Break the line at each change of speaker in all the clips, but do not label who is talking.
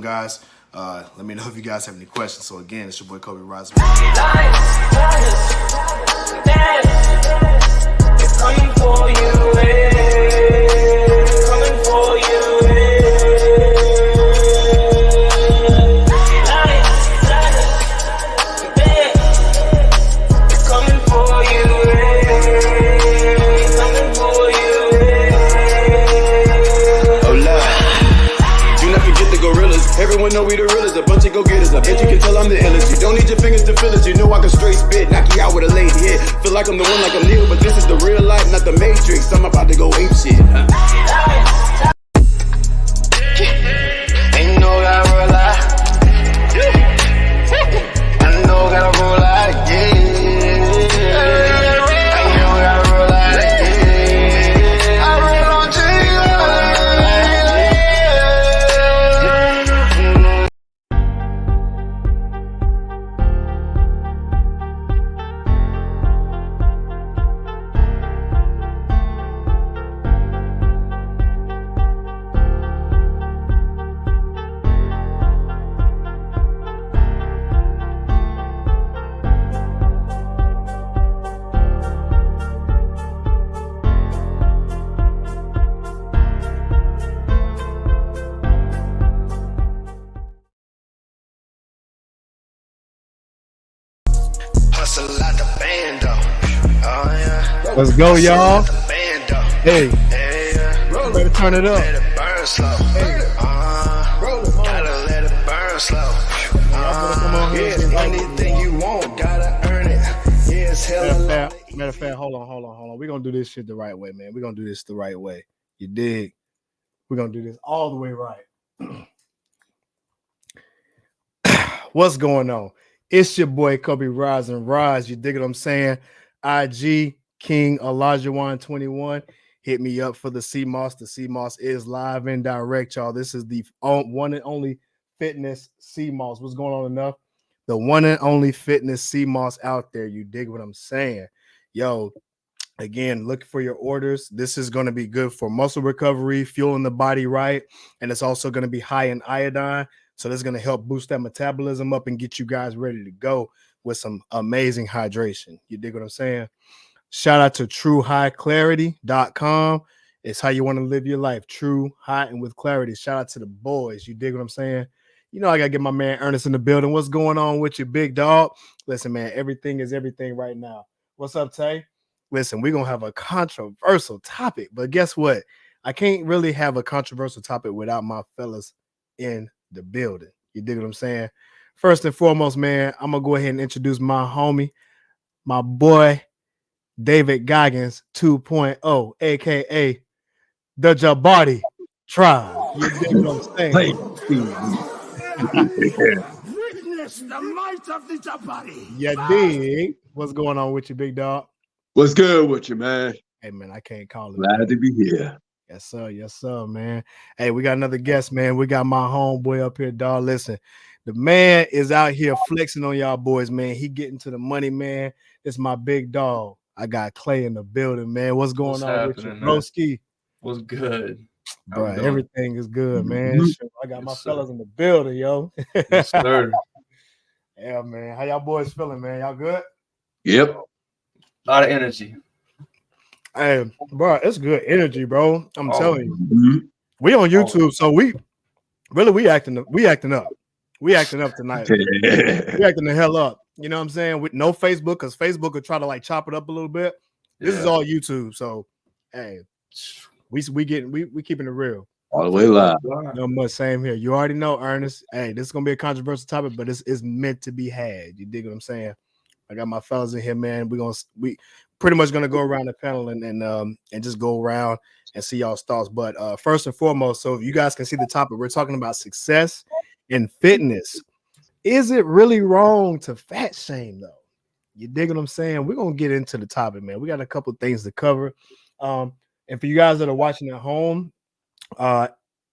guys. Let me know if you guys have any questions. So again, it's your boy Kobe Rising. Coming for you, coming for you, coming for you, coming for you. Oh Lord, do not forget the gorillas. Everyone know we the realest, a bunch of go-getters. I bet you can tell I'm the illest. You don't need your fingers to feel it. You know I can straight spit, knock you out with a lady hit. Feel like I'm the one, like I'm Neo, but this is the real life, not the Matrix. I'm about to go ape shit. Ain't no gotta roll out. I know gotta roll out, yeah. I know gotta roll out, yeah. I roll on
Let's go, y'all. Hey, better turn it up.
Anything you want, gotta earn it. Yeah, it's hella.
Matter of fact, hold on. We're gonna do this shit the right way, man. We're gonna do this the right way. You dig? We're gonna do this all the way right. What's going on? It's your boy Cobe Rising Rise. You dig what I'm saying? IG King Alajuwan 21. Hit me up for the CMOS. The CMOS is live and direct, y'all. This is the one and only fitness CMOS. What's going on, enough? The one and only fitness CMOS out there. You dig what I'm saying? Yo, again, look for your orders. This is going to be good for muscle recovery, fueling the body right, and it's also going to be high in iodine. So this is going to help boost that metabolism up and get you guys ready to go with some amazing hydration. You dig what I'm saying? Shout out to truehighclarity.com. It's how you want to live your life. True, high, and with clarity. Shout out to the boys. You dig what I'm saying? You know I got to get my man Ernest in the building. What's going on with you, big dog? Listen, man, everything is everything right now. What's up, Tay? Listen, we're going to have a controversial topic, but guess what? I can't really have a controversial topic without my fellas in the building. You dig what I'm saying? First and foremost, man, I'm going to go ahead and introduce my homie, my boy, David Goggins 2.0, a.k.a. the Jabari Tribe. You dig what I'm saying?
Witness the might of the Jabari.
You dig? What's going on with you, big dog?
What's good with you, man?
Hey, man, I can't call it.
Glad to be here.
Yes, sir. Yes, sir, man. Hey, we got another guest, man. We got my homeboy up here, dog. Listen, the man is out here flexing on y'all boys, man. He getting to the money, man. It's my big dog. I got Clay in the building, man. What's going on with you, broski?
What's good?
Bro, everything is good, man. I got my fellas in the building, yo.
Yes, sir.
Yeah, man. How y'all boys feeling, man? Y'all good?
Yep.
A lot of energy.
Hey, bro, it's good energy, bro. I'm telling you. We on YouTube, so we acting up. We acting up tonight. We acting the hell up. You know what I'm saying? With no Facebook, because Facebook will try to like chop it up a little bit. This is all YouTube, so hey, we keeping it real.
All the way live.
No much, same here. You already know, Ernest. Hey, this is gonna be a controversial topic, but it's meant to be had. You dig what I'm saying? I got my fellas in here, man. We pretty much gonna go around the panel and just go around and see y'all's thoughts. But first and foremost, so if you guys can see the topic, we're talking about success in fitness. Is it really wrong to fat shame though? You dig what I'm saying? We're gonna get into the topic, man. We got a couple of things to cover. And for you guys that are watching at home,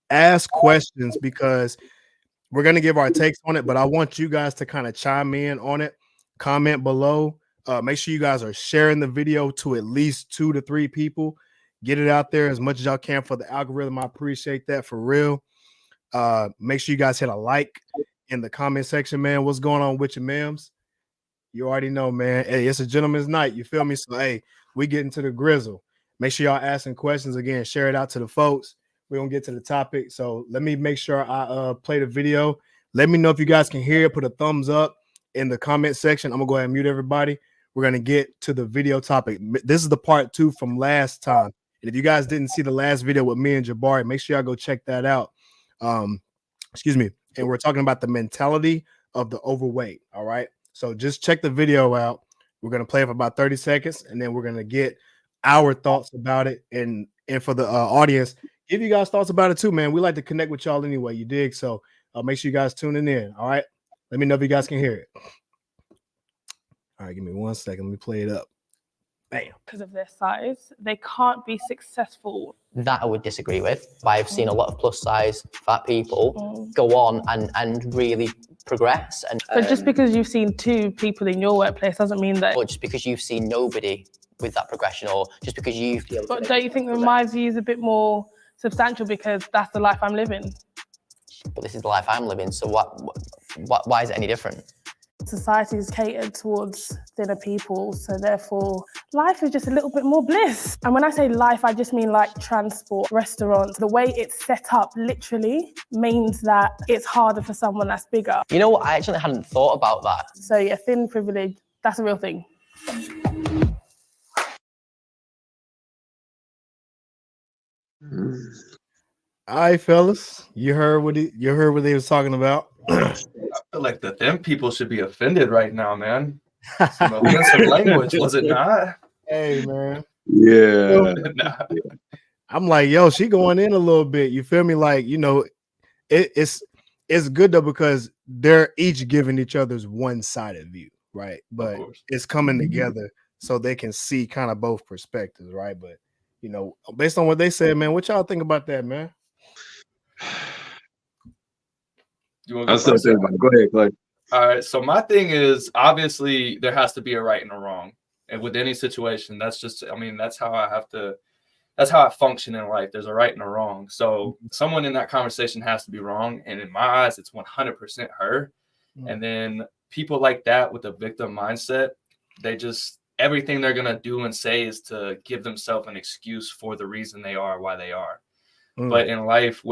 ask questions because we're gonna give our takes on it, but I want you guys to kind of chime in on it. Comment below. Make sure you guys are sharing the video to at least 2 to 3 people. Get it out there as much as y'all can for the algorithm. I appreciate that for real. Make sure you guys hit a like in the comment section, man. What's going on with your memes? You already know, man. Hey, it's a gentleman's night. You feel me? So, hey, we get into the grizzle. Make sure y'all asking questions again. Share it out to the folks. We're gonna get to the topic. So let me make sure I play the video. Let me know if you guys can hear it. Put a thumbs up in the comment section. I'm gonna go ahead and mute everybody. We're gonna get to the video topic. This is the part 2 from last time. And if you guys didn't see the last video with me and Jabari, make sure y'all go check that out. Excuse me. And we're talking about the mentality of the overweight. All right. So just check the video out. We're gonna play it for about 30 seconds, and then we're gonna get our thoughts about it. And for the audience, give you guys thoughts about it too, man. We like to connect with y'all anyway. You dig? So make sure you guys tuning in. All right. Let me know if you guys can hear it. All right, give me 1 second. Let me play it up. Bam.
Because of their size, they can't be successful.
That I would disagree with. I've seen a lot of plus size fat people go on and really progress. And
But just because you've seen 2 people in your workplace doesn't mean that.
or just because you've seen nobody with that progression, or just because you feel.
But don't you think that my view is a bit more substantial because that's the life I'm living?
But this is the life I'm living. So why is it any different?
Society is catered towards thinner people, so therefore life is just a little bit more bliss. And when I say life, I just mean like transport, restaurants. The way it's set up literally means that it's harder for someone that's bigger.
You know what? I actually hadn't thought about that.
So yeah, thin privilege, that's a real thing.
All right, fellas. You heard what they was talking about.
I feel like the thin people should be offended right now, man. Some offensive language, was it not?
Hey, man.
Yeah.
Nah.
I'm like, yo, she going in a little bit. You feel me? Like, you know, it's good though, because they're each giving each other's one-sided view, right? But it's coming together so they can see kind of both perspectives, right? But you know, based on what they said, man, what y'all think about that, man?
You want
I'm
to
still thinking about it. Go ahead, Clay.
All right. So my thing is, obviously, there has to be a right and a wrong, and with any situation, that's just. I mean, that's how I have to. That's how I function in life. There's a right and a wrong. So someone in that conversation has to be wrong, and in my eyes, it's 100% her. And then people like that with a victim mindset, they just everything they're gonna do and say is to give themselves an excuse for the reason they are why they are. But in life,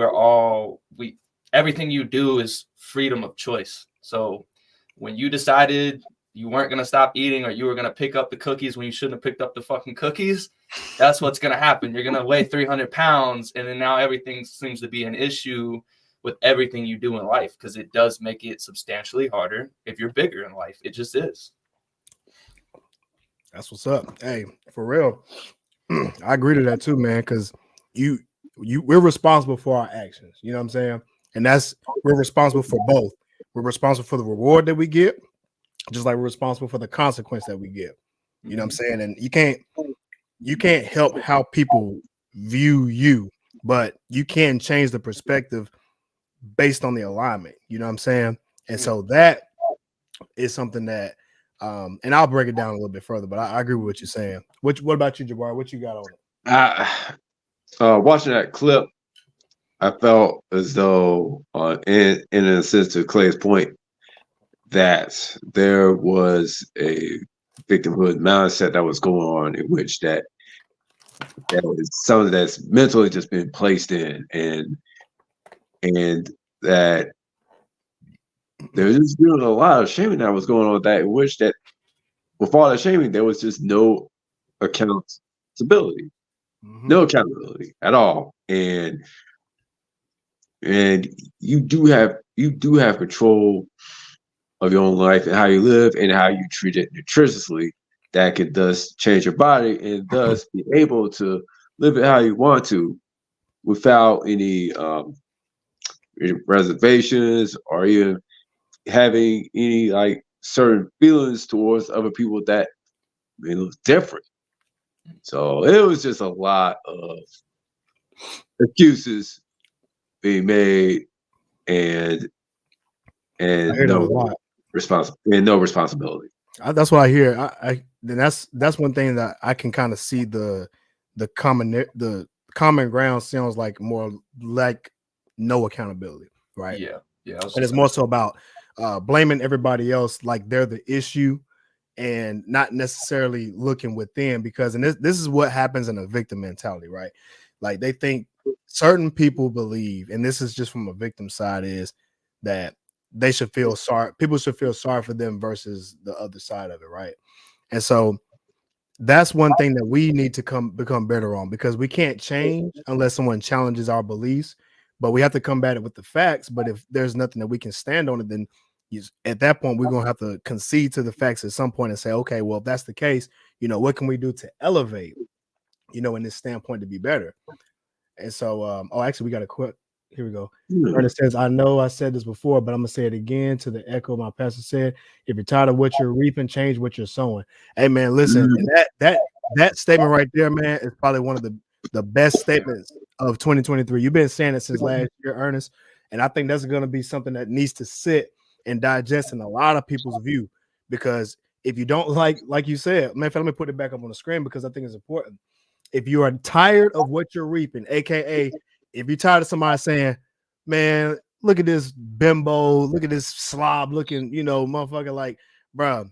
everything you do is freedom of choice. So when you decided you weren't going to stop eating, or you were going to pick up the cookies when you shouldn't have picked up the fucking cookies, that's what's going to happen. You're going to weigh 300 pounds. And then now everything seems to be an issue with everything you do in life, because it does make it substantially harder if you're bigger in life. It just is.
That's what's up. Hey, for real. I agree to that too, man, because we're responsible for our actions. You know what I'm saying? And we're responsible for both. We're responsible for the reward that we get, just like we're responsible for the consequence that we get. You know what I'm saying? And you can't help how people view you, but you can change the perspective based on the alignment. You know what I'm saying? And so that is something that and I'll break it down a little bit further, but I agree with what you're saying. What about you, Jabbar? What you got on it?
Watching that clip, I felt as though, in a sense, to Clay's point, that there was a victimhood mindset that was going on, in which that was something that's mentally just been placed in, and that there's just been a lot of shaming that was going on with that, in which that with all that shaming, there was just no accountability. No accountability at all, and you do have control of your own life and how you live and how you treat it nutritiously. That could thus change your body and thus be able to live it how you want to, without any reservations or even having any like certain feelings towards other people that may look different. So it was just a lot of excuses being made and no responsibility.
That's what I hear. Then that's one thing that I can kind of see the common ground sounds like more like no accountability, right?
Yeah.
And it's more so about blaming everybody else like they're the issue and not necessarily looking within, because and this is what happens in a victim mentality, right? Like they think certain people believe, and this is just from a victim side, is that they should feel sorry. People should feel sorry for them versus the other side of it, right? And so that's one thing that we need to become better on, because we can't change unless someone challenges our beliefs, but we have to combat it with the facts. But if there's nothing that we can stand on it, then at that point, we're going to have to concede to the facts at some point and say, okay, well, if that's the case, what can we do to elevate, in this standpoint to be better? And so, actually, we got a quick, here we go. Ernest says, I know I said this before, but I'm going to say it again to the echo my pastor said, if you're tired of what you're reaping, change what you're sowing. Hey, man, listen, and that statement right there, man, is probably one of the best statements of 2023. You've been saying it since last year, Ernest, and I think that's going to be something that needs to sit and digest in a lot of people's view, because if you don't like you said, man, let me put it back up on the screen because I think it's important. If you are tired of what you're reaping, aka if you're tired of somebody saying, man, look at this bimbo, look at this slob looking, motherfucker, like, bro,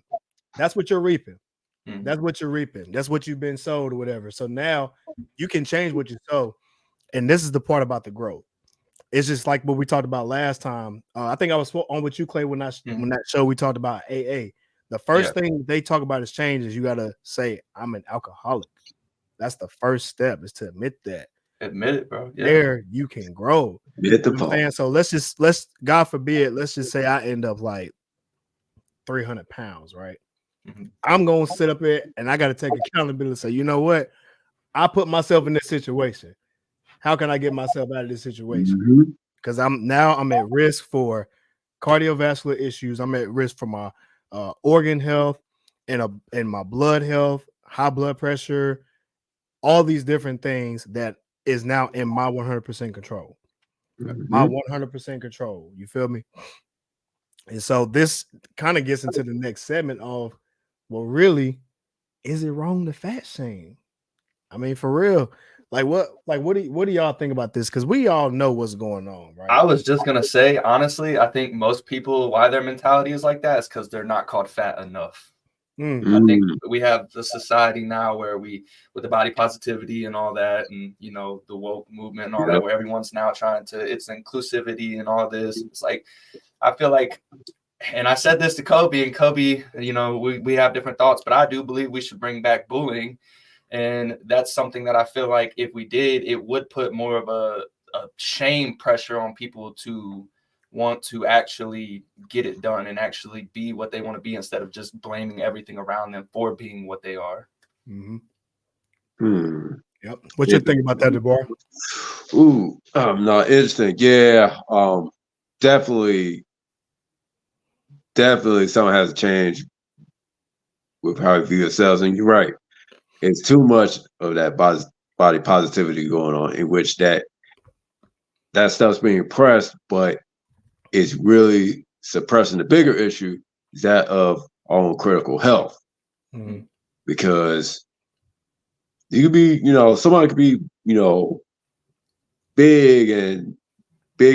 that's what you're reaping. That's what you're reaping. That's what you've been sold or whatever. So now you can change what you sow. And this is the part about the growth. It's just like what we talked about last time. I think I was on with you, Clay, when that show we talked about AA. The first thing they talk about is change. Is you got to say, I'm an alcoholic. That's the first step, is to admit that.
Admit it, bro. Yeah.
There you can grow.
Admit the problem.
So let's God forbid, let's just say I end up like 300 pounds, right? I'm going to sit up here and I got to take accountability and say, you know what? I put myself in this situation. How can I get myself out of this situation? Because I'm at risk for cardiovascular issues. I'm at risk for my organ health and my blood health, high blood pressure, all these different things that is now in my 100% control. My 100% control. You feel me? And so this kind of gets into the next segment of, well, really, is it wrong to fat shame? I mean, for real. What do y'all think about this? Because we all know what's going on, right?
I was just gonna say, honestly, I think most people, why their mentality is like that is because they're not called fat enough. I think we have the society now where with the body positivity and all that, and the woke movement and all that, where everyone's now trying to, it's inclusivity and all this. It's like, I feel like, and I said this to Cobe, and Cobe, we have different thoughts, but I do believe we should bring back bullying. And that's something that I feel like if we did, it would put more of a shame pressure on people to want to actually get it done and actually be what they want to be, instead of just blaming everything around them for being what they are.
Yep. What you think about that, Deborah?
No, interesting. Yeah, definitely something has to change with how we view ourselves. And you're right. It's too much of that body positivity going on, in which that stuff's being pressed, but it's really suppressing the bigger issue, is that of our own critical health. Because you could be, somebody could be, big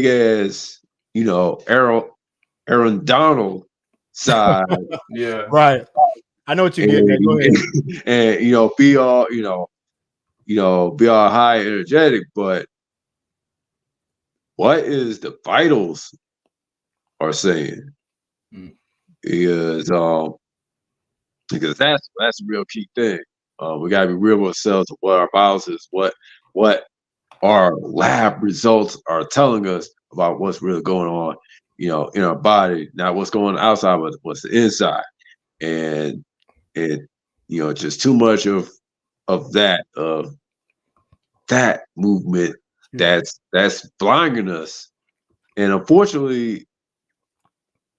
as, Aaron Donald size.
Yeah.
Right. I know what you're getting at. Go ahead.
And be all high energetic, but what is the vitals are saying? Because that's a real key thing. We gotta be real with ourselves of what our vitals is, what our lab results are telling us about what's really going on, in our body, not what's going on outside, but what's the inside. And just too much of that movement that's blinding us. And unfortunately,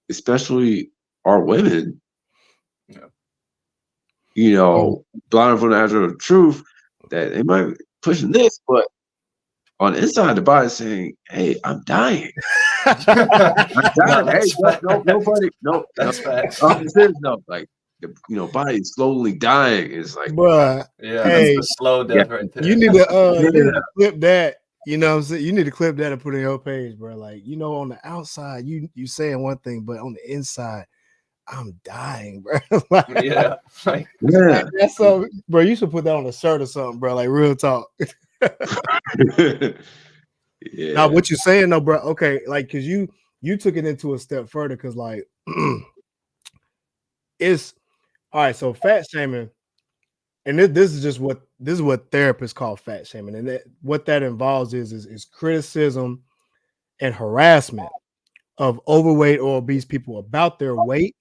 especially our women, blind from the actual truth, that they might be pushing this, but on the inside, the body's saying, "Hey, I'm dying." I'm dying.
That's facts.
Like the body is slowly dying. It's like,
bruh,
that's the slow death right there.
You need to flip that You know what I'm saying? You need to clip that and put it on your page, bro. Like, on the outside, you saying one thing, but on the inside, I'm dying, bro. Like,
Yeah, like
Yeah.
that's so, bro. You should put that on a shirt or something, bro. Like real talk. Now,
Yeah.
what you saying though, bro? Okay, like, cause you took it into a step further, cause like, it's all right. So fat shaming, and this is what therapists call fat shaming, and what that involves is criticism and harassment of overweight or obese people about their weight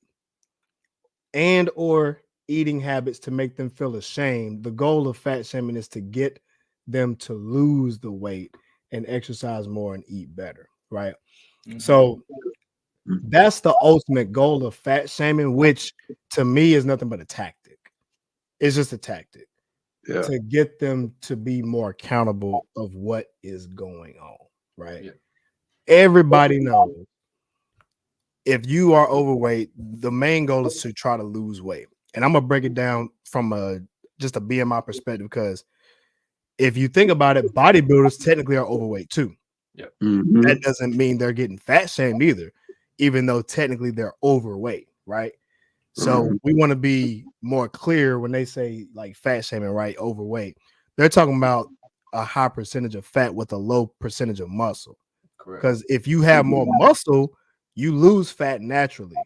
and or eating habits to make them feel ashamed. The goal of fat shaming is to get them to lose the weight and exercise more and eat better, right? So that's the ultimate goal of fat shaming, which to me is nothing but a tactic. It's just a tactic to get them to be more accountable of what is going on, right? Everybody knows if you are overweight, the main goal is to try to lose weight. And I'm gonna break it down from just a BMI perspective, because if you think about it, bodybuilders technically are overweight too. That doesn't mean they're getting fat shamed either, even though technically they're overweight, right? So we want to be more clear when they say like fat shaming, right? Overweight. They're talking about a high percentage of fat with a low percentage of muscle. Because if you have more muscle, you lose fat naturally.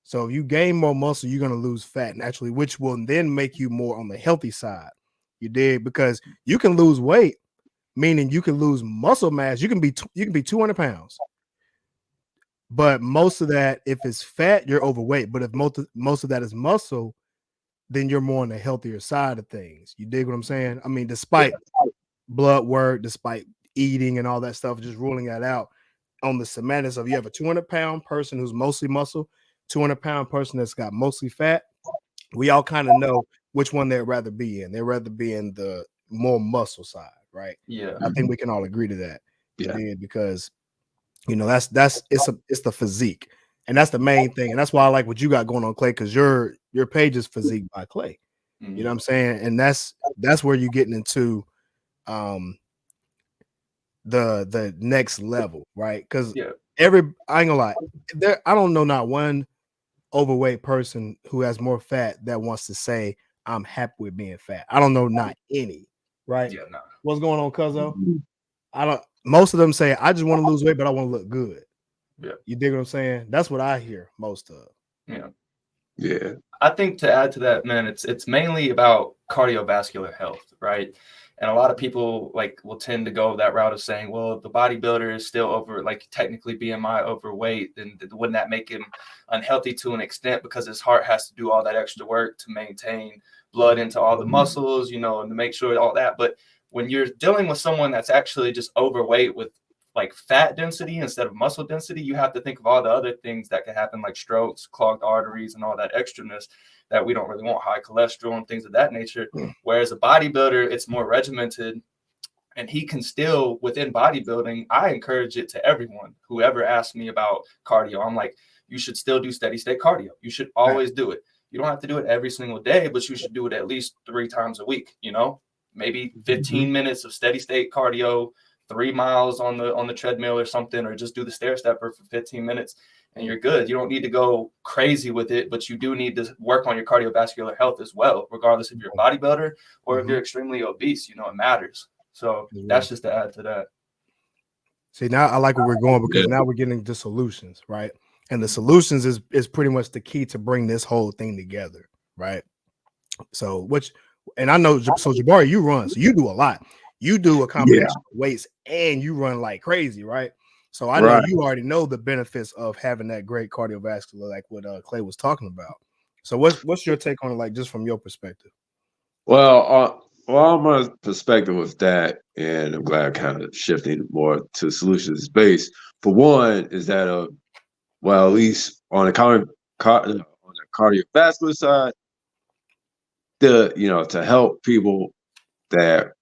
So if you gain more muscle, you're going to lose fat naturally, which will then make you more on the healthy side. You did, because you can lose weight, meaning you can lose muscle mass. You can be 200 pounds. But most of that, if it's fat, you're overweight. But if most of that is muscle, then you're more on the healthier side of things. You dig what I'm saying? I mean, despite blood work, despite eating and all that stuff, just ruling that out on the semantics of you have a 200-pound person who's mostly muscle, 200-pound person that's got mostly fat. We all kind of know which one they'd rather be in. They'd rather be in the more muscle side, right?
Yeah.
I think we can all agree to that. Yeah. Because it's the physique, and that's the main thing, and that's why I like what you got going on, Clay, because your page is physique by Clay. You know what I'm saying? And that's where you're getting into the next level, right? Because I ain't gonna lie, I don't know not one overweight person who has more fat that wants to say I'm happy with being fat. I don't know not any, right?
Yeah, no.
What's going on, Cuzzo? Most of them say I just want to lose weight, but I want to look good.
Yeah.
You dig what I'm saying? That's what I hear most of.
Yeah.
I think to add to that, man, it's mainly about cardiovascular health, right? And a lot of people will tend to go that route of saying, well, if the bodybuilder is still technically BMI overweight, then wouldn't that make him unhealthy to an extent, because his heart has to do all that extra work to maintain blood into all the muscles, and to make sure all that. But when you're dealing with someone that's actually just overweight with fat density instead of muscle density, you have to think of all the other things that can happen, like strokes, clogged arteries, and all that extraness that we don't really want, high cholesterol and things of that nature. Whereas a bodybuilder, it's more regimented, and he can still, within bodybuilding, I encourage it to everyone. Whoever asks me about cardio, I'm like, you should still do steady state cardio. You should always do it. You don't have to do it every single day, but you should do it at least 3 times a week, maybe 15 minutes of steady state cardio, 3 miles on the treadmill or something, or just do the stair stepper for 15 minutes and you're good. You don't need to go crazy with it, but you do need to work on your cardiovascular health as well, regardless if you're a bodybuilder or if you're extremely obese. It matters. So that's just to add to that.
See, now I like where we're going, because now we're getting to solutions, right? And the solutions is pretty much the key to bring this whole thing together, right? So and I know, so Jabari, you run, so you do a lot. You do a combination of weights and you run like crazy, right? So I know you already know the benefits of having that great cardiovascular, like what Clay was talking about. So what's your take on it, like just from your perspective?
Well, my perspective was that, and I'm glad kind of shifting more to solutions based. For one, is that at least on the cardiovascular side, to help people that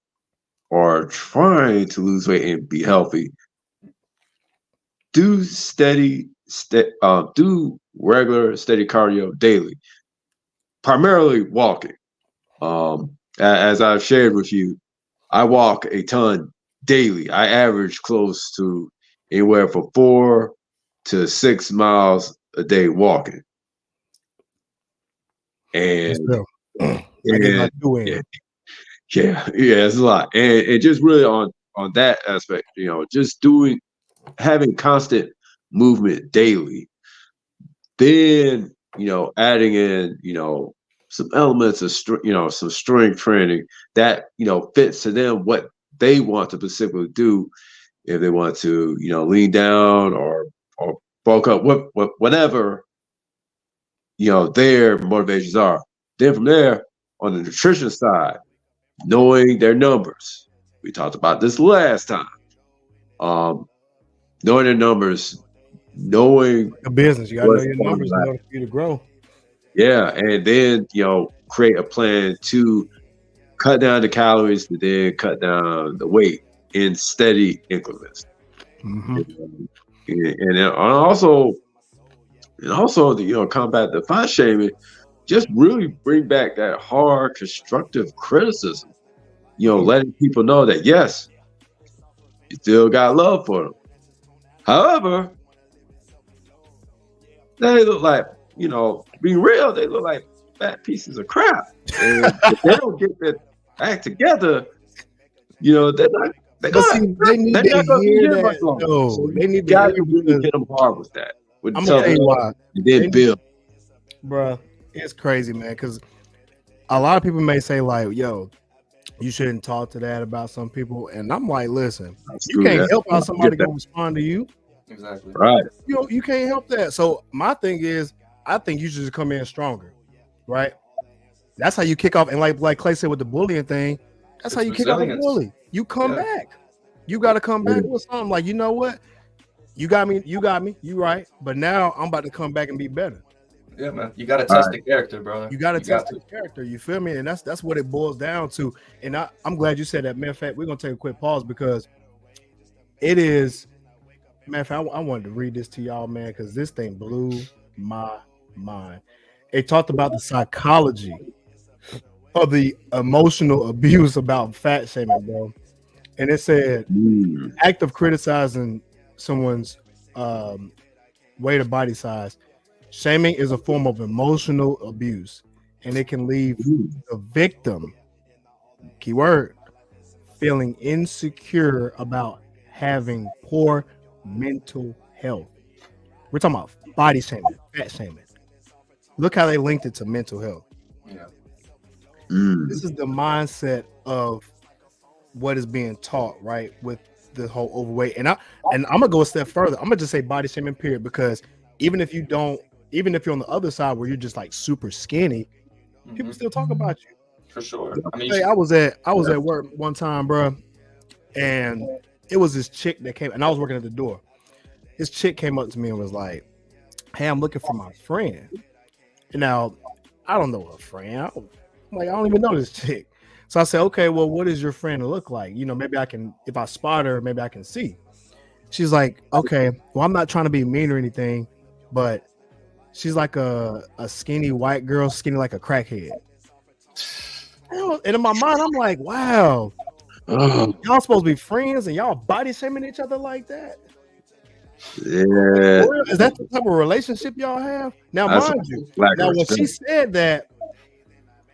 are trying to lose weight and be healthy, do regular steady cardio daily, primarily walking. As I've shared with you, I walk a ton daily. I average close to anywhere from 4 to 6 miles a day walking. And,
I get my two in.
yeah, it's a lot. And just really on that aspect, just having constant movement daily, then, adding in, some elements of some strength training that, fits to them what they want to specifically do. If they want to, lean down or bulk up, whatever, their motivations are. Then from there, on the nutrition side, knowing their numbers. We talked about this last time. Knowing their numbers, knowing
the business, you gotta know your numbers in order for you to grow.
Yeah, and then create a plan to cut down the calories, but then cut down the weight in steady increments. And also combat the fat shaming. Just really bring back that hard, constructive criticism. Letting people know that yes, you still got love for them. However, they look like, being real, they look like fat pieces of crap. And if they don't get their act together, they're not. They need to hear that. So they need to really hit them hard with that. I'm gonna tell you why. And then build.
Bruh, it's crazy, man. Because a lot of people may say like, "Yo, you shouldn't talk to that about some people," and I'm like, "Listen, you can't help how somebody gonna respond to you."
Exactly.
Right.
You can't help that. So my thing is, I think you should just come in stronger, right? That's how you kick off. And like Clay said with the bullying thing, that's how you kick off a bully. You come back. You got to come back with something like, you know what? You got me. You right. But now I'm about to come back and be better.
Yeah, man. You got to test the character, bro.
You got to test the character. You feel me? And that's what it boils down to. And I'm glad you said that. Matter of fact, we're gonna take a quick pause because it is. Matter of fact, I wanted to read this to y'all, man, because this thing blew my mind. It talked about the psychology of the emotional abuse about fat shaming, bro. And it said, act of criticizing someone's weight or body size. Shaming is a form of emotional abuse, and it can leave the victim, keyword, feeling insecure about having poor mental health. We're talking about body shaming, fat shaming. Look how they linked it to mental health.
Yeah.
This is the mindset of what is being taught, right? With the whole overweight. And I'm gonna go a step further. I'm gonna just say body shaming, period, because even if you're on the other side where you're just like super skinny, people still talk about you.
For sure.
I was at work one time, bro, and it was this chick that came, and I was working at the door. This chick came up to me and was like, "Hey, I'm looking for my friend." And now, I don't know her friend. I don't even know this chick. So I said, "Okay, well, what does your friend look like? Maybe I can, if I spot her, maybe I can see." She's like, "Okay, well, I'm not trying to be mean or anything, but she's like a skinny white girl, skinny like a crackhead." And in my mind, I'm like, "Wow, y'all supposed to be friends and y'all body shaming each other like that?"
Yeah.
Is that the type of relationship y'all have? Now, mind you, when she said that,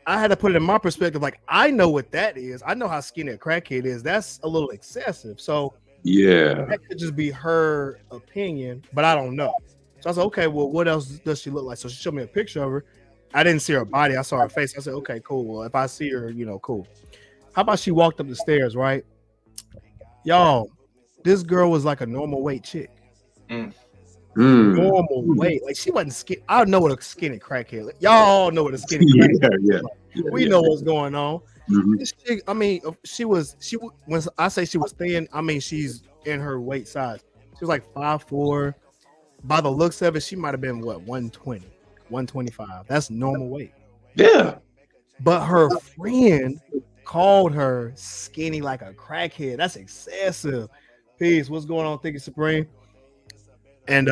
I had to put it in my perspective. Like, I know what that is. I know how skinny a crackhead is. That's a little excessive. So,
yeah,
that could just be her opinion, but I don't know. So I said, okay, well, what else does she look like? So she showed me a picture of her. I didn't see her body. I saw her face. I said, okay, cool. Well, if I see her, cool. How about she walked up the stairs, right? Y'all, this girl was like a normal weight chick. Normal weight. Like, she wasn't skinny. I know what a skinny crackhead. Like, y'all all know what a skinny crackhead is. We know what's going on. This chick, she was when I say she was thin, she's in her weight size. She was like 5'4". By the looks of it, she might have been 120, 125. That's normal weight.
Yeah.
But her friend called her skinny like a crackhead. That's excessive. Peace. What's going on, Thinking Supreme? And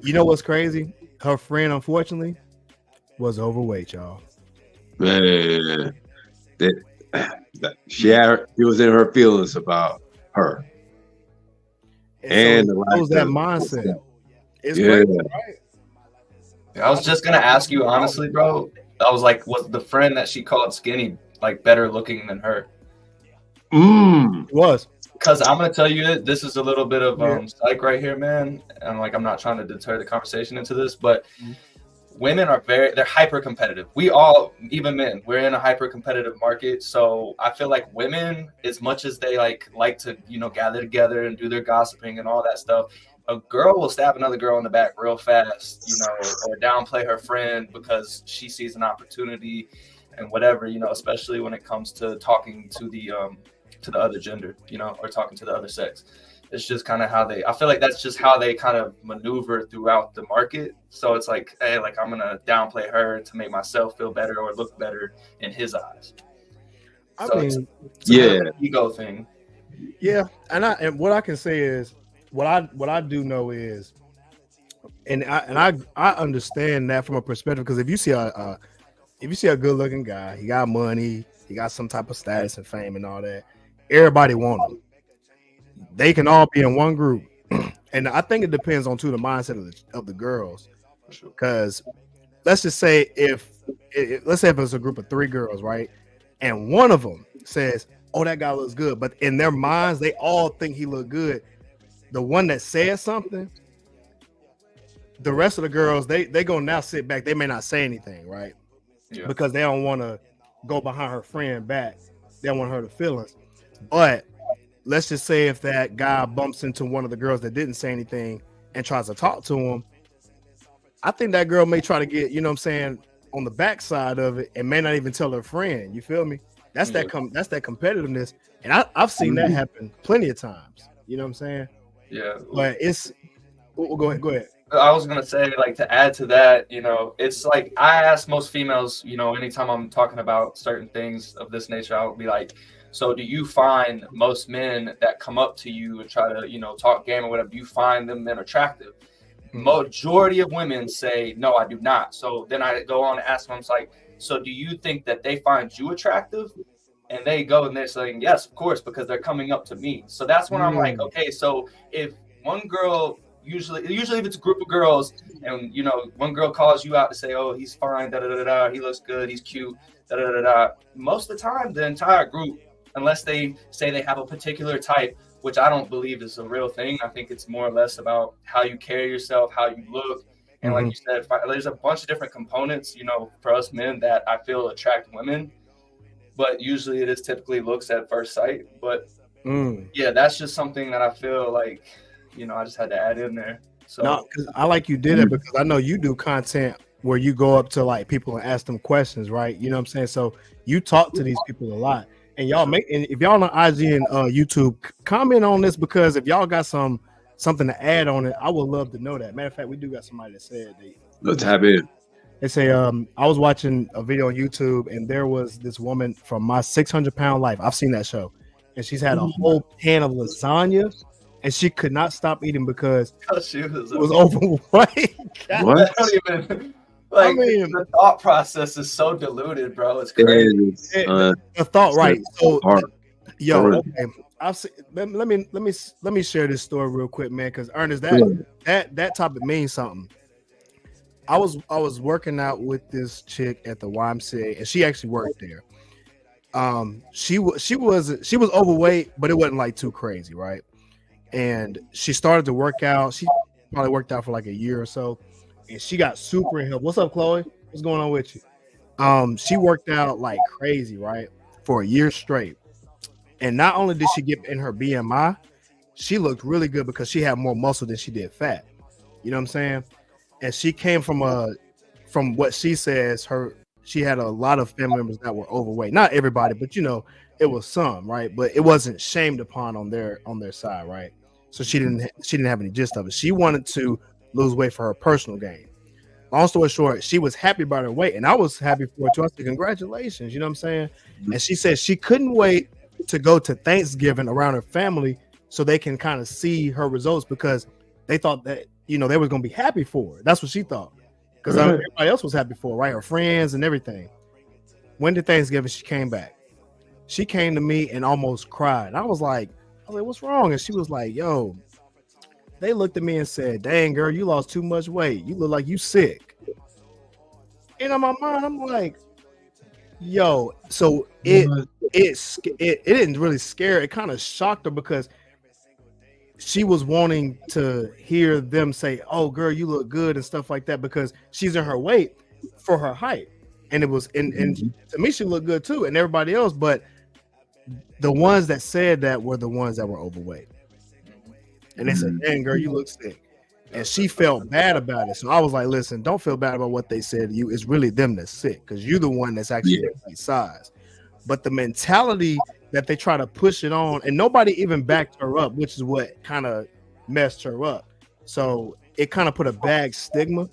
you know what's crazy? Her friend, unfortunately, was overweight, y'all.
Man, She was in her feelings about her.
And so it shows that mindset. It's
Yeah.
crazy, right?
I was just gonna ask you honestly, bro. I was like, was the friend that she called skinny like better looking than her?
It was.
Because I'm gonna tell you, this is a little bit of psych right here, man. And like, I'm not trying to deter the conversation into this, but women are they're hyper competitive. We all, even men, we're in a hyper competitive market. So I feel like women, as much as they like to, you know, gather together and do their gossiping and all that stuff, a girl will stab another girl in the back real fast, you know, or downplay her friend because she sees an opportunity and whatever, you know, especially when it comes to talking to the other gender, you know, or talking to the other sex. It's just kind of how I feel like that's just how they kind of maneuver throughout the market. So it's like, hey, like I'm gonna downplay her to make myself feel better or look better in his eyes.
I
So
mean,
it's an ego thing.
Yeah, and what I can say is what I do know is, and I understand that from a perspective, because if you see a good looking guy, he got money, he got some type of status and fame and all that, everybody want him. They can all be in one group, and I think it depends on the mindset of the girls. Because let's just say if it's a group of 3 girls, right, and one of them says, "Oh, that guy looks good," but in their minds they all think he look good. The one that says something, the rest of the girls they gonna now sit back. They may not say anything, right? Yeah. Because they don't want to go behind her friend back. They don't want her to feelings. But let's just say if that guy bumps into one of the girls that didn't say anything and tries to talk to him, I think that girl may try to get, you know what I'm saying, on the backside of it and may not even tell her friend. You feel me? That's that competitiveness. And I've seen that happen plenty of times. You know what I'm saying?
Yeah.
But it's go ahead.
I was gonna say, like, to add to that, you know, it's like I ask most females, you know, anytime I'm talking about certain things of this nature, I'll be like, so do you find most men that come up to you and try to, you know, talk game or whatever, do you find them men attractive? Majority of women say, no, I do not. So then I go on and ask them, I'm like, so do you think that they find you attractive? And they go and they're saying, yes, of course, because they're coming up to me. So that's when I'm like, okay, so if one girl, usually if it's a group of girls and, you know, one girl calls you out to say, oh, he's fine, he looks good, he's cute, most of the time, the entire group, unless they say they have a particular type, which I don't believe is a real thing. I think it's more or less about how you carry yourself, how you look. And like you said, there's a bunch of different components, you know, for us men that I feel attract women. But usually it is typically looks at first sight. But yeah, that's just something that I feel like, you know, I just had to add in there. So
no, because I like you did it because I know you do content where you go up to like people and ask them questions, right? You know what I'm saying? So you talk to these people a lot. And y'all and if y'all on IG and YouTube, comment on this, because if y'all got something to add on it, I would love to know that. Matter of fact, we do got somebody that said
let's tap in.
They say, I was watching a video on YouTube and there was this woman from My 600-Pound Life. I've seen that show, and she's had a whole pan of lasagna, and she could not stop eating because
she was
overweight.
What?
I don't even. Like, I mean, the thought process is so diluted, bro. It's crazy.
The thought, right? So, yo, okay. I've seen, let me share this story real quick, man. Because Ernest, that topic means something. I was working out with this chick at the YMCA, and she actually worked there. She was overweight, but it wasn't like too crazy, right? And she started to work out. She probably worked out for like a year or so. And she got super in health. What's up, Chloe? What's going on with you? She worked out like crazy, right? For a year straight. And not only did she get in her BMI, she looked really good because she had more muscle than she did fat. You know what I'm saying? And she came from what she says, she had a lot of family members that were overweight. Not everybody, but you know, it was some, right? But it wasn't shamed upon on their side, right? So she didn't have any gist of it. She wanted to lose weight for her personal gain. Long story short, she was happy about her weight, and I was happy for her too. I said, congratulations, you know what I'm saying? And she said she couldn't wait to go to Thanksgiving around her family so they can kind of see her results, because they thought that, you know, they were going to be happy for her. That's what she thought, because everybody else was happy for her, right? Her friends and everything. When did Thanksgiving, she came back She came to me and almost cried. I was like, what's wrong? And she was like, yo, they looked at me and said, dang, girl, you lost too much weight. You look like you sick. And in my mind, I'm like, yo, so it didn't really scare her. It kind of shocked her because she was wanting to hear them say, oh, girl, you look good and stuff like that, because she's in her weight for her height. And it was, and to me, she looked good too, and everybody else. But the ones that said that were the ones that were overweight. And they said, dang, girl, you look sick. And she felt bad about it. So I was like, listen, don't feel bad about what they said to you. It's really them that's sick, because you're the one that's actually the right size. But the mentality that they try to push it on, and nobody even backed her up, which is what kind of messed her up. So it kind of put a bad stigma.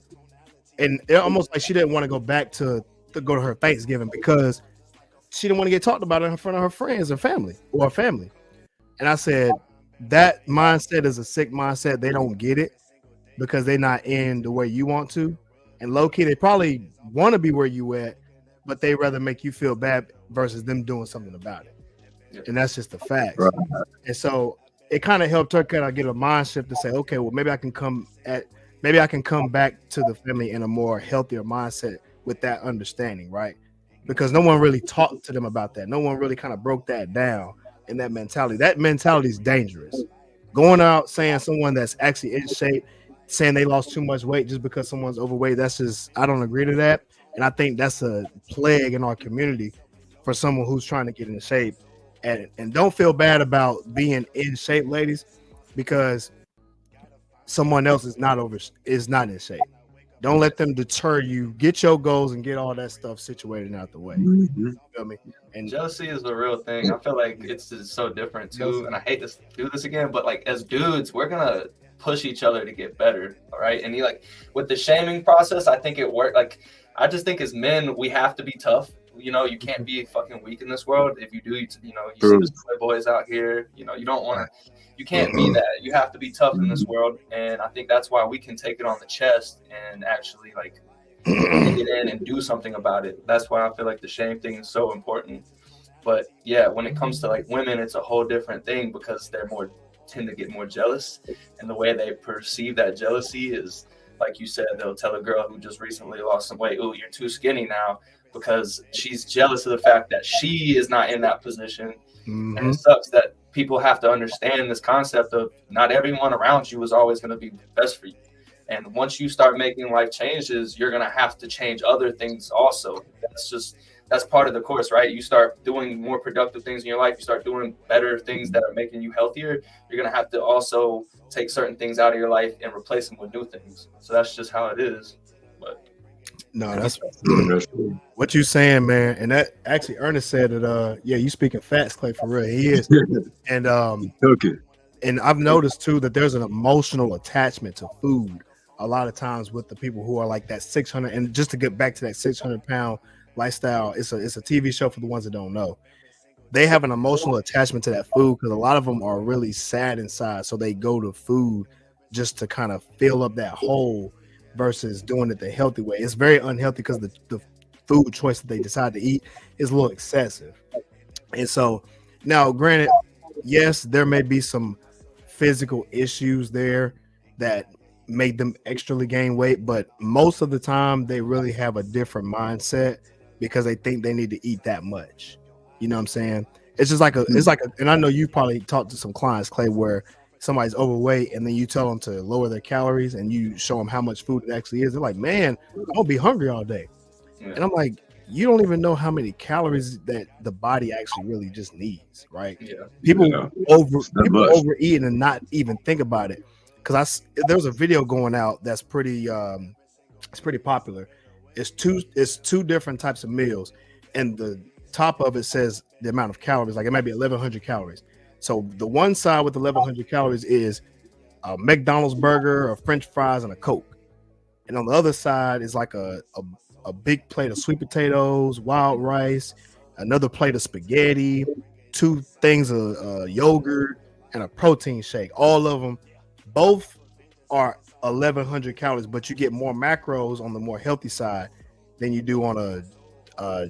And it almost like she didn't want to go back to go to her Thanksgiving, because she didn't want to get talked about in front of her friends and family or her family. And I said, that mindset is a sick mindset. They don't get it because they're not in the way you want to. And low key, they probably want to be where you at, but they rather make you feel bad versus them doing something about it. And that's just a fact. Right. And so it kind of helped her kind of get a mind shift to say, okay, well, maybe I can come back to the family in a more healthier mindset with that understanding, right? Because no one really talked to them about that. No one really kind of broke that down in that mentality. That mentality is dangerous. Going out saying someone that's actually in shape, saying they lost too much weight just because someone's overweight, that's just, I don't agree to that. And I think that's a plague in our community for someone who's trying to get in shape. And don't feel bad about being in shape, ladies, because someone else is not in shape. Don't let them deter you. Get your goals and get all that stuff situated out the way. You feel me? And
jealousy is a real thing. I feel like it's just so different too. And I hate to do this again, but like as dudes, we're gonna push each other to get better. All right. And with the shaming process, I think it worked. Like, I just think as men, we have to be tough. You can't be fucking weak in this world. If you do, you see the playboys out here, you don't want to. You can't be that. You have to be tough in this world. And I think that's why we can take it on the chest and actually get in and do something about it. That's why I feel like the shame thing is so important. But yeah, when it comes to women, it's a whole different thing, because they're tend to get more jealous. And the way they perceive that jealousy is, like you said, they'll tell a girl who just recently lost some weight, "Ooh, you're too skinny now," because she's jealous of the fact that she is not in that position. And it sucks that people have to understand this concept of not everyone around you is always going to be best for you. And once you start making life changes, you're going to have to change other things also. That's part of the course, right? You start doing more productive things in your life. You start doing better things that are making you healthier. You're going to have to also take certain things out of your life and replace them with new things. So that's just how it is. But
no, that's what you saying, man. And that actually Ernest said that you speaking facts, Clay, for real. He is. And and I've noticed too that there's an emotional attachment to food a lot of times with the people who are like that 600. And just to get back to that 600-pound lifestyle, it's a TV show for the ones that don't know. They have an emotional attachment to that food because a lot of them are really sad inside, so they go to food just to kind of fill up that hole versus doing it the healthy way. It's very unhealthy because the food choice that they decide to eat is a little excessive. And so now, granted, yes, there may be some physical issues there that make them extrally gain weight, but most of the time they really have a different mindset because they think they need to eat that much. You know what I'm saying? It's just and I know you probably talked to some clients, Clay, where somebody's overweight and then you tell them to lower their calories and you show them how much food it actually is. They're like, man, I'm gonna be hungry all day. And I'm like, you don't even know how many calories that the body actually really just needs, right? Yeah. People overeat and not even think about it. Because there's a video going out that's pretty popular. It's two different types of meals, and the top of it says the amount of calories, like it might be 1,100 calories. So the one side with 1,100 calories is a McDonald's burger, a French fries, and a Coke. And on the other side is like a big plate of sweet potatoes, wild rice, another plate of spaghetti, 2 things of yogurt, and a protein shake. All of them, both are 1,100 calories, but you get more macros on the more healthy side than you do on a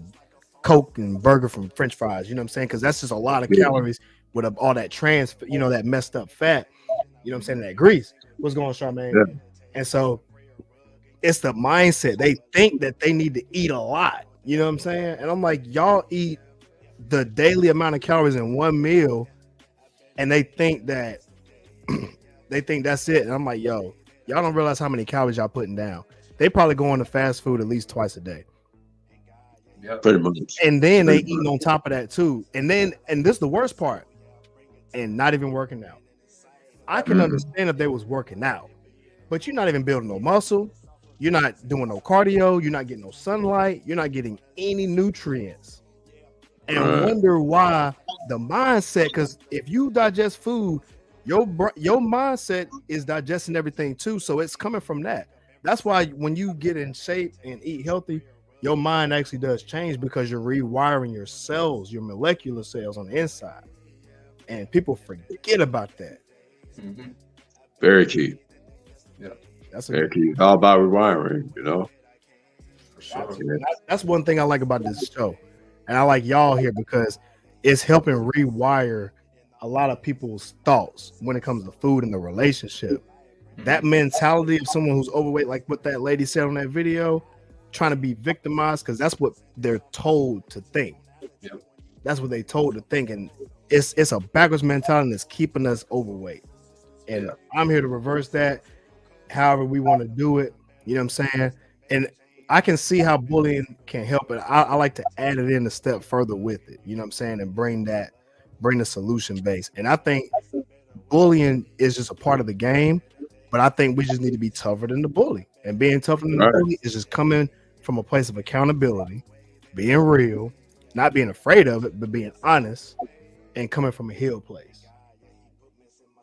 Coke and burger from French fries. You know what I'm saying? Because that's just a lot of calories with all that trans, that messed up fat. You know what I'm saying? That grease. What's going on, Charmaine? Yeah. And so it's the mindset. They think that they need to eat a lot. You know what I'm saying? And I'm like, y'all eat the daily amount of calories in one meal, and they think that that's it. And I'm like, yo, y'all don't realize how many calories y'all putting down. They probably go on to fast food at least twice a day.
Yeah, pretty much.
And then they eating on top of that too. And this is the worst part, and not even working out. I can understand if they was working out, but you're not even building no muscle. You're not doing no cardio. You're not getting no sunlight. You're not getting any nutrients. And wonder why the mindset, because if you digest food, your mindset is digesting everything too. So it's coming from that. That's why when you get in shape and eat healthy, your mind actually does change because you're rewiring your cells, your molecular cells on the inside. And people forget about that.
Mm-hmm. Very key.
Yeah, that's
very key. It's all about rewiring,
For sure. That's one thing I like about this show. And I like y'all here because it's helping rewire a lot of people's thoughts when it comes to food and the relationship. Mm-hmm. That mentality of someone who's overweight, like what that lady said on that video, trying to be victimized, because that's what they're told to think. Yep. That's what they told to think. And it's a backwards mentality that's keeping us overweight. And I'm here to reverse that however we want to do it. You know what I'm saying? And I can see how bullying can help it. I like to add it in a step further with it. You know what I'm saying? And bring the solution base. And I think bullying is just a part of the game, but I think we just need to be tougher than the bully. And being tougher than the bully is just coming from a place of accountability, being real, not being afraid of it, but being honest and coming from a healed place.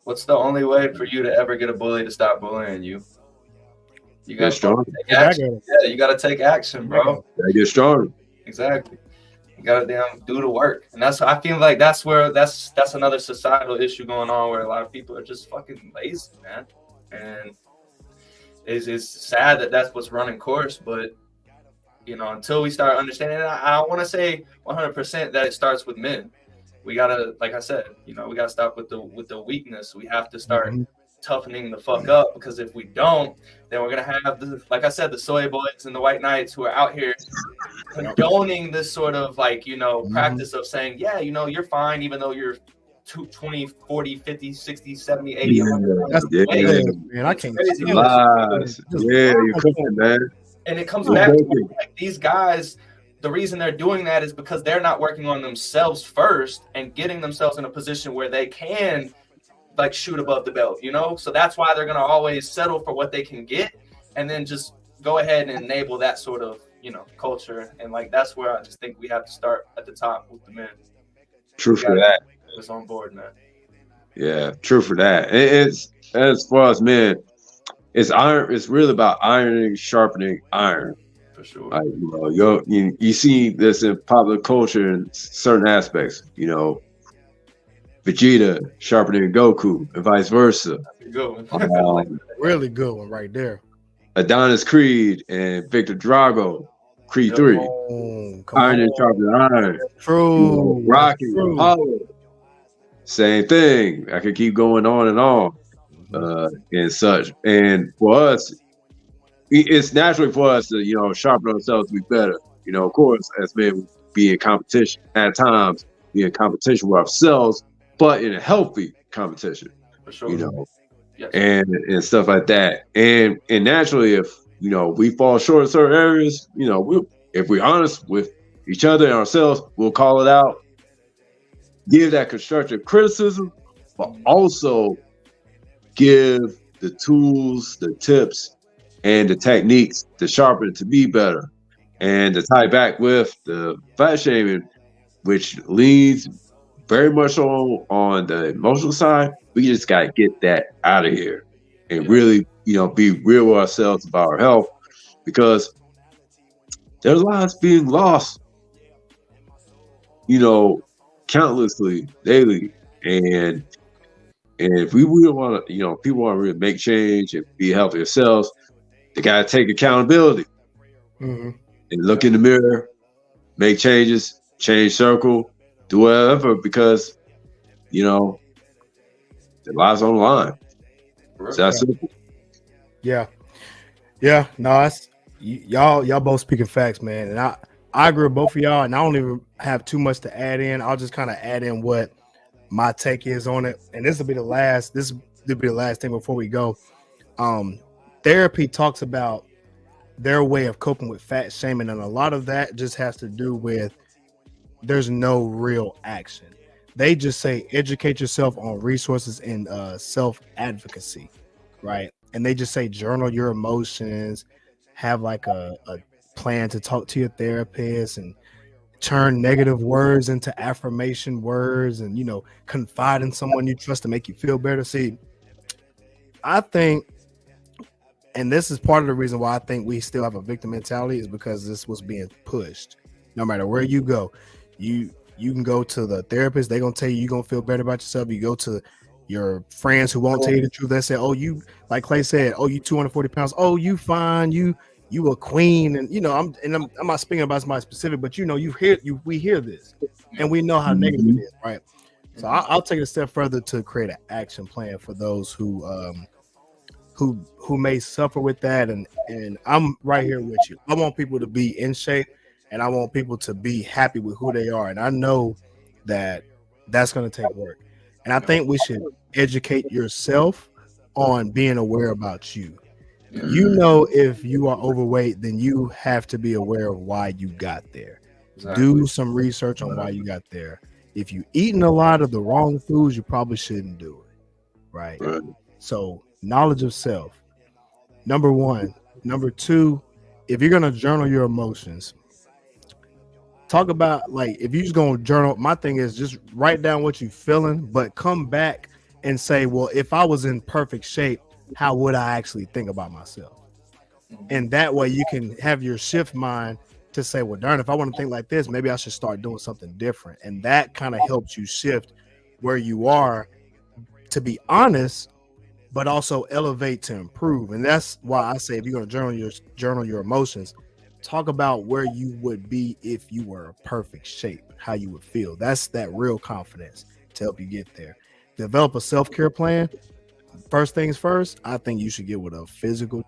What's the only way for you to ever get a bully to stop bullying you? You got to take action. Yeah, you got to take action, bro.
Gotta get stronger.
Exactly. You got to damn do the work, and I feel like that's another societal issue going on where a lot of people are just fucking lazy, man. And it's sad that that's what's running course, but until we start understanding it, I want to say 100% that it starts with men. We gotta, like I said, we gotta stop with the weakness. We have to start toughening the fuck up, because if we don't, then we're gonna have like I said, the soy boys and the white knights who are out here condoning this sort of practice of saying, you're fine, even though you're 20, 40, 50, 60 70, 80.
That's man. I can't
crazy.
You're cooking, man.
And it comes back to these guys. The reason they're doing that is because they're not working on themselves first and getting themselves in a position where they can shoot above the belt, So that's why they're going to always settle for what they can get and then just go ahead and enable that sort of, culture. And that's where I just think we have to start at the top with the men.
True for that.
It's on board, man.
Yeah, true for that. It's as far as men, it's iron. It's really about ironing, sharpening iron.
For sure.
You see this in popular culture in certain aspects. Vegeta sharpening Goku and vice versa.
Good one.
Really good one right there.
Adonis Creed and Victor Drago, Creed 3. Iron and sharpening iron.
True.
Rocky, Apollo. Same thing. I could keep going on and on and such. And for us, it's naturally for us to, sharpen ourselves to be better. Of course, as men, be in competition at times, be in competition with ourselves, but in a healthy competition,
for sure.
Yes. and stuff like that. And naturally, if we fall short in certain areas, if we're honest with each other and ourselves, we'll call it out, give that constructive criticism, but also give the tools, the tips, and the techniques to sharpen to be better. And to tie back with the fat shaming, which leads very much on the emotional side, we just got to get that out of here and really, be real with ourselves about our health, because there's lives being lost, countlessly daily. And if we really want to, people want to really make change and be healthy themselves, they got to take accountability and look in the mirror, make changes, change circle, do whatever, because the lives on the line. It's that simple.
Yeah. No, y'all both speaking facts, man. And I agree with both of y'all, and I don't even have too much to add in. I'll just kind of add in what my take is on it. And this will be the last thing before we go. Therapy talks about their way of coping with fat shaming, and a lot of that just has to do with there's no real action. They just say educate yourself on resources and self-advocacy, right? And they just say journal your emotions, have like a plan to talk to your therapist, and turn negative words into affirmation words, and confide in someone you trust to make you feel better. See, I think, and this is part of the reason why I think we still have a victim mentality, is because this was being pushed. No matter where you go, you can go to the therapist, they're gonna tell you you're gonna feel better about yourself. You go to your friends who won't tell you the truth. They say, oh, you, like Clay said, oh, you 240 pounds, oh, you fine, you a queen. And I'm not speaking about somebody specific, but we hear this and we know how negative it is, right? So I'll take it a step further to create an action plan for those who may suffer with that, and I'm right here with you. I want people to be in shape, and I want people to be happy with who they are, and I know that that's going to take work. And I think we should educate yourself on being aware about you. If you are overweight, then you have to be aware of why you got there. Exactly. Do some research on why you got there. If you're eating a lot of the wrong foods, you probably shouldn't do it, right? So knowledge of self, number one. Number two, if you're going to journal your emotions, talk about, like, if you're just going to journal, my thing is just write down what you're feeling, but come back and say, well, if I was in perfect shape, how would I actually think about myself? And that way you can have your shift mind to say, well, darn, if I want to think like this, maybe I should start doing something different. And that kind of helps you shift where you are to be honest, but also elevate to improve. And that's why I say, if you're going to journal your emotions, talk about where you would be if you were in perfect shape, how you would feel. That's that real confidence to help you get there. Develop a self-care plan. First things first, I think you should get with a physical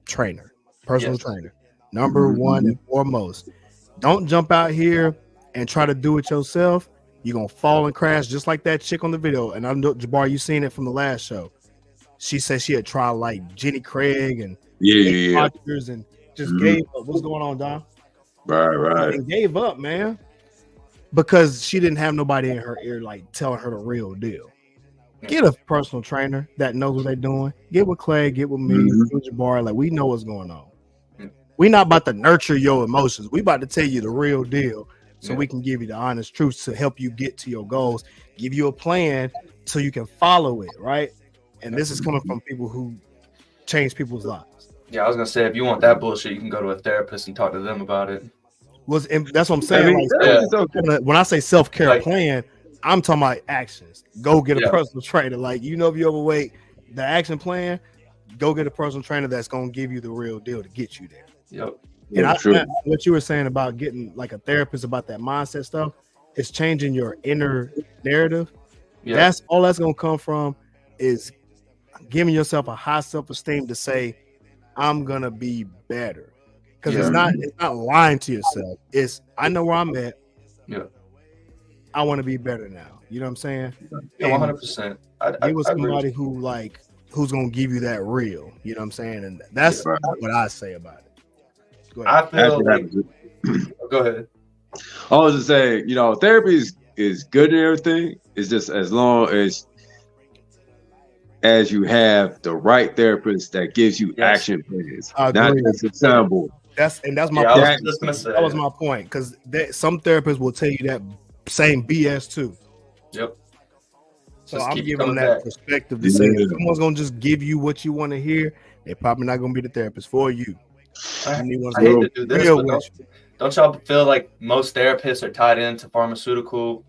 trainer, personal trainer. Number one and foremost. Don't jump out here and try to do it yourself. You're going to fall and crash just like that chick on the video. And I know, Jabbar, you seen it from the last show. She said she had tried like Jenny Craig and Rodgers and just gave up. What's going on, Don?
Right.
And gave up, man, because she didn't have nobody in her ear like telling her the real deal. Get a personal trainer that knows what they're doing. Get with Clay, get with me, get with Jabbar. Like, we know what's going on. We're not about to nurture your emotions. We about to tell you the real deal, so we can give you the honest truth to help you get to your goals, give you a plan so you can follow it, right? And this is coming from people who change people's lives.
Yeah, I was gonna say, if you want that bullshit, you can go to a therapist and talk to them about it.
That's what I'm saying. When I say self-care plan, I'm talking about actions. Go get a personal trainer. Like, if you're overweight, the action plan, go get a personal trainer that's gonna give you the real deal to get you there.
Yep.
And what you were saying about getting like a therapist about that mindset stuff, is changing your inner narrative. That's all that's gonna come from, is giving yourself a high self-esteem to say, I'm gonna be better. Because it's not lying to yourself. It's, I know where I'm at. I want to be better now. You know what I'm saying?
Yeah, 100%.
It was somebody who's gonna give you that real. You know what I'm saying? And that's what I say about it. Go ahead.
I feel like, go ahead.
I was just saying, therapy is good and everything. It's just as long as you have the right therapist that gives you action plans, not just a soundboard.
That's my point. That was my point, because some therapists will tell you that same BS too.
Yep.
So I'm giving them that perspective to say, if someone's gonna just give you what you want to hear, they're probably not gonna be the therapist for you.
I hate to do this, but don't y'all feel like most therapists are tied into pharmaceutical?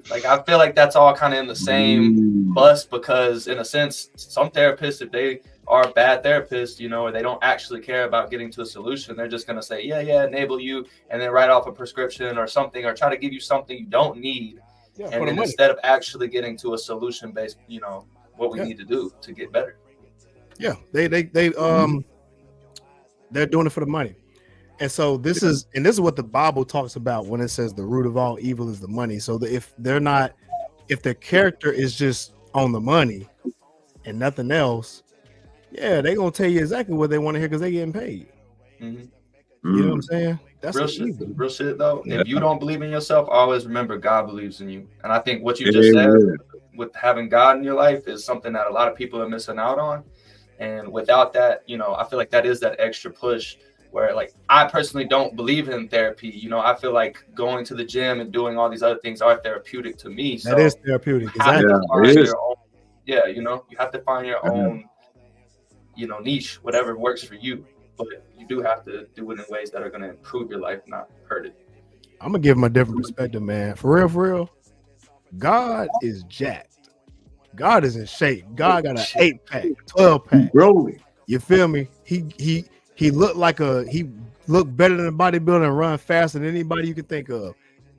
Like, I feel like that's all kind of in the same bus, because in a sense, some therapists, if they are bad therapists, you know, or they don't actually care about getting to a solution. They're just going to say, yeah, enable you, and then write off a prescription or something, or try to give you something you don't need.
Yeah,
and then instead of actually getting to a solution based, you know, what we need to do to get better.
Yeah, they're doing it for the money. And so this is what the Bible talks about when it says the root of all evil is the money. So that if their character is just on the money and nothing else, yeah, they're gonna tell you exactly what they want to hear because they're getting paid. You know what I'm saying? That's
real shit though.
Yeah.
If you don't believe in yourself, always remember God believes in you. And I think what you just said with having God in your life is something that a lot of people are missing out on. And without that, you know, I feel like that is that extra push where, like, I personally don't believe in therapy. You know, I feel like going to the gym and doing all these other things are therapeutic to me.
That is therapeutic.
You know, you have to find your own, you know, niche, whatever works for you. But you do have to do it in ways that are going to improve your life, not hurt it.
I'm going to give him a different perspective, man. For real, God is jacked. God is in shape. God got an 8-pack, 12-pack.
Bro,
you feel me? He looked like he looked better than a bodybuilder and run faster than anybody you can think of.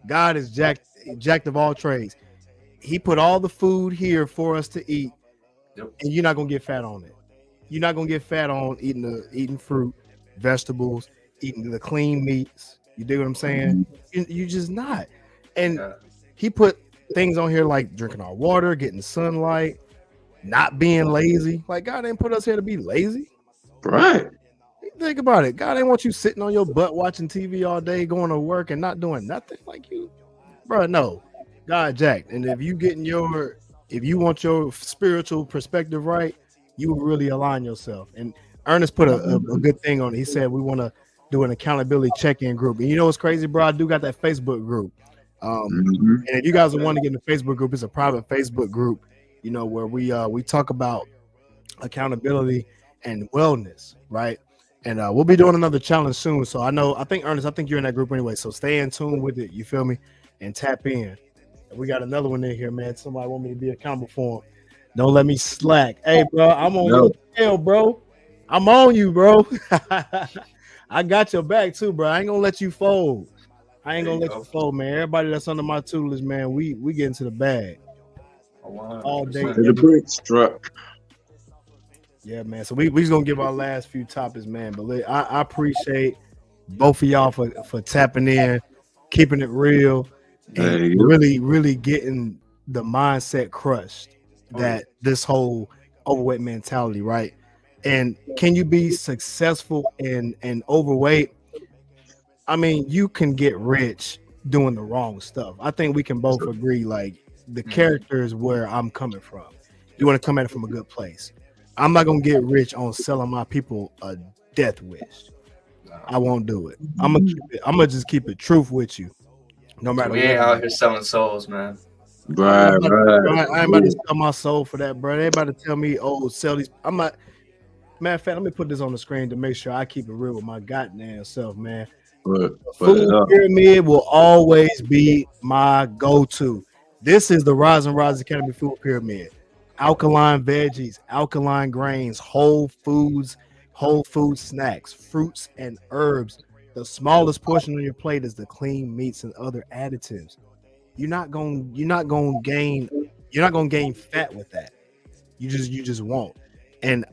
God is jacked of all trades. He put all the food here for us to eat, and you're not gonna get fat on it. You're not gonna get fat on eating fruit, vegetables, eating the clean meats. You dig what I'm saying? You just not. And he put things on here like drinking our water, getting sunlight, not being lazy. Like, God didn't put us here to be lazy.
Right.
Think about it. God didn't want you sitting on your butt watching TV all day, going to work and not doing nothing. Like, you, bro, no. God jacked. And if you want your spiritual perspective right, you will really align yourself. And Ernest put a good thing on it. He said we want to do an accountability check-in group. And you know what's crazy, bro? I do got that Facebook group. And if you guys want to get in the Facebook group, it's a private Facebook group, you know, where we talk about accountability and wellness, right? And we'll be doing another challenge soon. So I think Ernest, I think you're in that group anyway. So stay in tune with it, you feel me? And tap in. And we got another one in here, man. Somebody want me to be accountable for him. Don't let me slack. Hey, bro, I'm on your tail, bro. I'm on you, bro. I got your back too, bro. I ain't gonna let you fold. I ain't gonna let you fold, man. Everybody that's under my tutelage, man, we get into the bag all day.
The brick struck.
Yeah, man. So we just gonna give our last few topics, man. But I appreciate both of y'all for tapping in, keeping it real, and really getting the mindset crushed that this whole overweight mentality, right? And can you be successful and overweight? I mean, you can get rich doing the wrong stuff. I think we can both agree, like, the character is where I'm coming from. You want to come at it from a good place. I'm not gonna get rich on selling my people a death wish. I won't do it. I'm gonna just keep it truth with you, no matter.
We ain't out here selling souls, man.
Right.
I ain't about to sell my soul for that, bro. They about to tell me, oh, sell these. I'm not. Matter of fact, let me put this on the screen to make sure I keep it real with my goddamn self, man. Food pyramid will always be my go-to. This is the Rise and Rise Academy food pyramid. Alkaline veggies, alkaline grains, whole food snacks, fruits and herbs. The smallest portion on your plate is the clean meats and other additives. You're not gonna gain fat with that. You just won't. And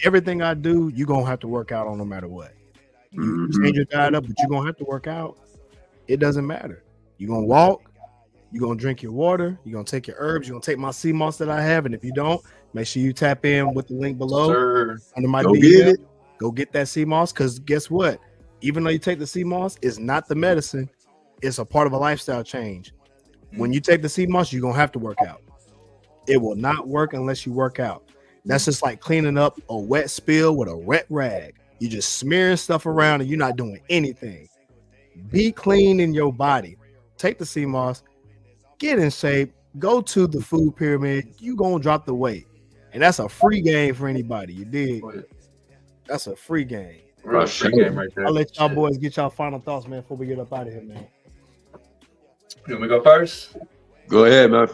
everything I do, you're gonna have to work out on no matter what. You change your diet up, but you're gonna have to work out. It doesn't matter. You're gonna walk, you're gonna drink your water, you're gonna take your herbs, you're gonna take my sea moss that I have. And if you don't, make sure you tap in with the link below under my DM. Go get that sea moss, because guess what? Even though you take the sea moss, it's not the medicine, it's a part of a lifestyle change. When you take the sea moss, you're gonna have to work out. It will not work unless you work out. That's just like cleaning up a wet spill with a wet rag. You're just smearing stuff around and you're not doing anything. Be clean in your body. Take the sea moss, get in shape, go to the food pyramid. You gonna drop the weight. And that's a free game for anybody. You dig? That's a free game.
Real free game right there.
I'll let y'all boys get y'all final thoughts, man, before we get up out of here, man.
You want me to go first?
Go ahead, man.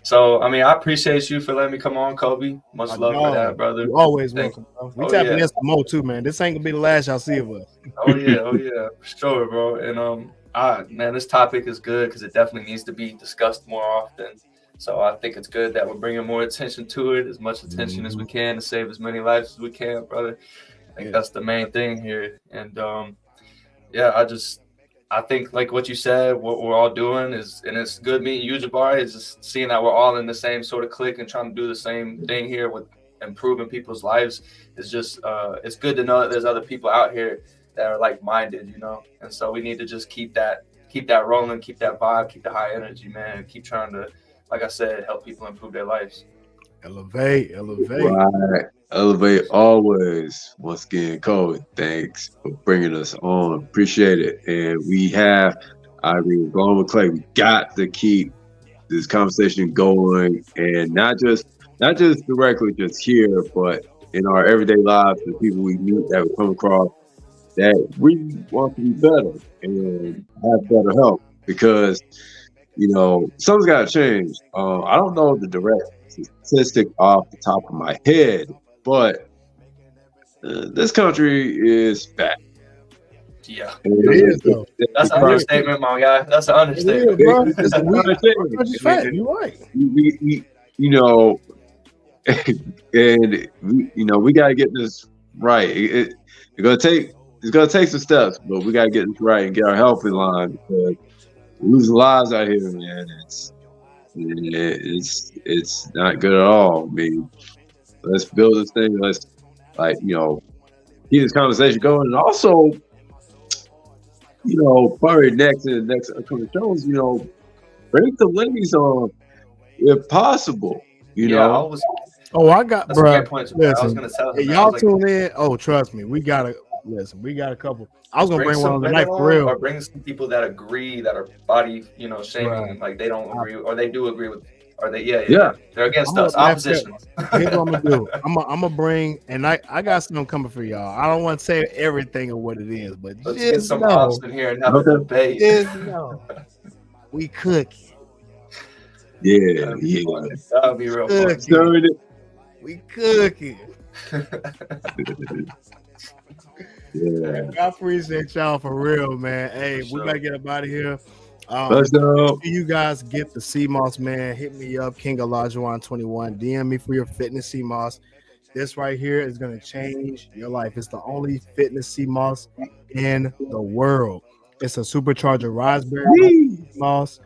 So, I mean, I appreciate you for letting me come on, Kobe. Much love for that, brother.
You're always
Thank
welcome, bro. We tapping in some more too, man. This ain't gonna be the last y'all see of us.
Oh yeah, for sure, bro. And man, this topic is good because it definitely needs to be discussed more often. So I think it's good that we're bringing more attention to it, as much attention as we can to save as many lives as we can, brother. I think that's the main thing here. And I think like what you said, what we're all doing is, and it's good meeting you, Jabari, is just seeing that we're all in the same sort of clique and trying to do the same thing here with improving people's lives. It's just it's good to know that there's other people out here that are like-minded, you know. And so we need to just keep that rolling, keep that vibe, keep the high energy, man, and keep trying to, like I said, help people improve their lives.
Elevate.
Right. Elevate always. Once again, Cobe, thanks for bringing us on. Appreciate it. And we have, I agree with Blowing with Clay, we got to keep this conversation going, and not just directly just here, but in our everyday lives, the people we meet that we come across, that we want to be better and have better health, because something's got to change. I don't know the direct statistic off the top of my head, but this country is fat.
Yeah,
it is, though.
That's an understatement, my guy. That's an understatement.
It's fat. You're right.
We got to get this right. It's gonna take some steps, but we got to get this right and get our health in line, because we're losing lives out here, man. It's not good at all. I mean, let's build this thing. Let's keep this conversation going, and also, probably next upcoming shows, bring the ladies on if possible.
I got, bro. Listen, y'all tune in. Oh, trust me, we got a couple. I was gonna bring one on the night for real.
Or bring some people that agree, that are body, shaming, right. Like they don't agree, or they do agree with, or they, they're against us. Opposition.
Here's what I'm gonna do. I'm gonna bring, and I got something coming for y'all. I don't want to say everything of what it is, but
let's get some ops in here and have a debate.
We cooking.
Yeah.
That'll be real fun.
We cooking.
Yeah.
I appreciate y'all for real, man. Hey, we gotta get up out of here.
Let's go.
If you guys get the CMOS, man, hit me up, King Alajuwan 21. DM me for your fitness CMOS. This right here is gonna change your life. It's the only fitness CMOS in the world. It's a supercharger raspberry CMOS.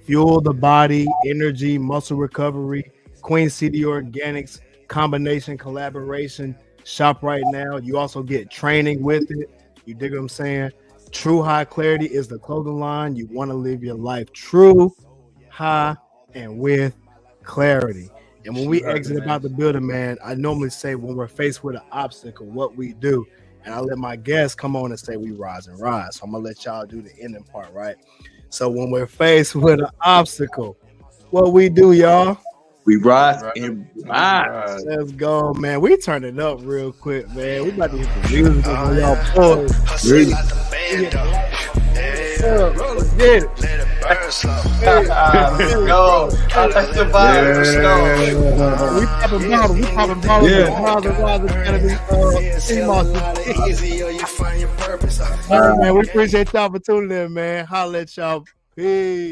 Fuel the body, energy, muscle recovery, Queen City Organics, combination collaboration. Shop right now. You also get training with it. You dig what I'm saying? True High Clarity is the clothing line. You want to live your life true, high, and with clarity. And when we exit about the building, man, I normally say when we're faced with an obstacle, what we do. And I let my guests come on and say we rise and rise. So I'm going to let y'all do the ending part, right? So when we're faced with an obstacle, what we do, y'all?
We rise and rise.
Let's go, man. We turn it up real quick, man. We about to hit the music on y'all boys. Let's get it.
Let's go. I like the vibe. Let's go.
We popping bottles. We popping bottles. All right, man. We appreciate y'all for tuning in, man. Holla at y'all. Peace.